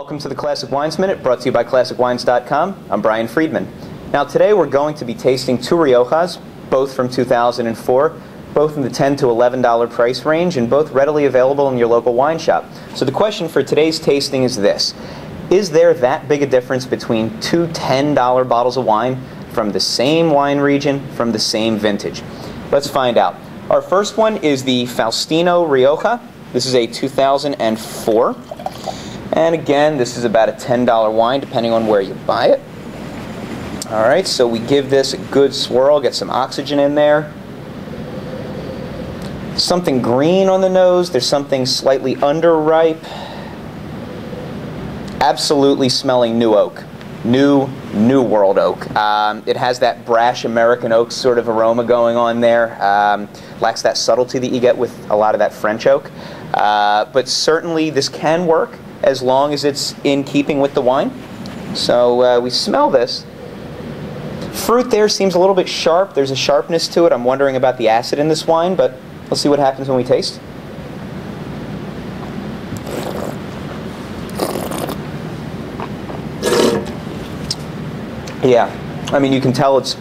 Welcome to the Classic Wines Minute, brought to you by ClassicWines.com. I'm Brian Friedman. Now today we're going to be tasting two Riojas, both from 2004, both in the $10 to $11 price range, and both readily available in your local wine shop. So the question for today's tasting is this: is there that big a difference between two $10 bottles of wine from the same wine region, from the same vintage? Let's find out. Our first one is the Faustino Rioja. This is a 2004. And again, this is about a $10 wine, depending on where you buy it. All right, so we give this a good swirl, get some oxygen in there. Something green on the nose. There's something slightly underripe. Absolutely smelling new oak. New world oak. It has that brash American oak sort of aroma going on there. Lacks that subtlety that you get with a lot of that French oak. But certainly this can work as long as it's in keeping with the wine. So we smell this. Fruit there seems a little bit sharp. There's a sharpness to it. I'm wondering about the acid in this wine, but we'll see what happens when we taste. Yeah, I mean, you can tell it's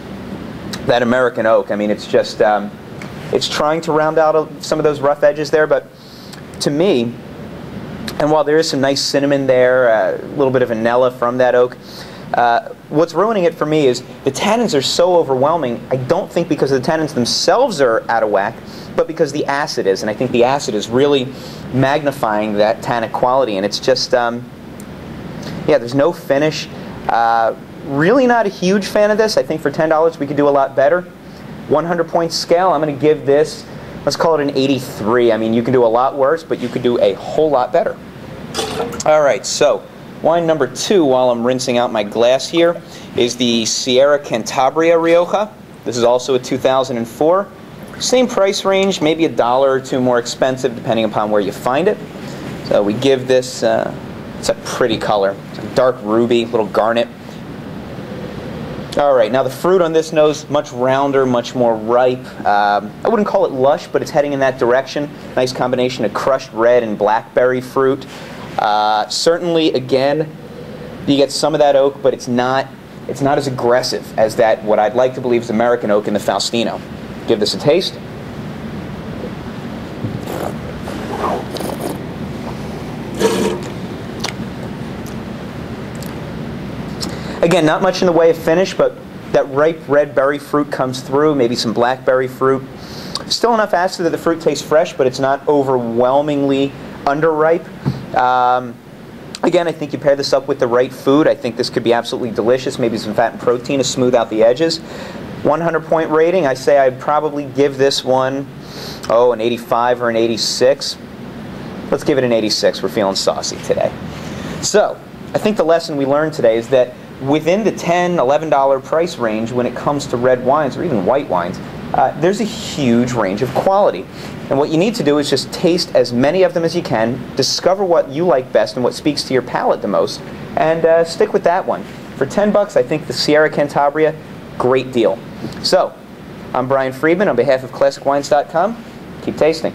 that American oak. I mean, it's just, it's trying to round out some of those rough edges there, but to me, and while there is some nice cinnamon there, a little bit of vanilla from that oak, what's ruining it for me is the tannins are so overwhelming. I don't think because the tannins themselves are out of whack, but because the acid is, and I think the acid is really magnifying that tannic quality, and it's just, yeah, there's no finish. Really not a huge fan of this. I think for $10 we could do a lot better. 100-point scale, I'm going to give this, let's call it an 83. I mean, you can do a lot worse, but you could do a whole lot better. All right, so wine number two, while I'm rinsing out my glass here, is the Sierra Cantabria Rioja. This is also a 2004. Same price range, maybe $1 or $2 more expensive, depending upon where you find it. So we give this, it's a pretty color. It's a dark ruby, little garnet. All right, now the fruit on this nose, much rounder, much more ripe. I wouldn't call it lush, but it's heading in that direction. Nice combination of crushed red and blackberry fruit. Certainly, again, you get some of that oak, but it's not as aggressive as that, what I'd like to believe is American oak in the Faustino. Give this a taste. Again, not much in the way of finish, but that ripe red berry fruit comes through, maybe some blackberry fruit. Still enough acid that the fruit tastes fresh, but it's not overwhelmingly underripe. Again, I think you pair this up with the right food. I think this could be absolutely delicious. Maybe some fat and protein to smooth out the edges. 100-point rating, I say I'd probably give this one, an 85 or an 86. Let's give it an 86. We're feeling saucy today. So, I think the lesson we learned today is that within the $10, $11 price range when it comes to red wines or even white wines, there's a huge range of quality. And what you need to do is just taste as many of them as you can, discover what you like best and what speaks to your palate the most, and stick with that one. For $10, I think the Sierra Cantabria, great deal. So, I'm Brian Friedman on behalf of ClassicWines.com. Keep tasting.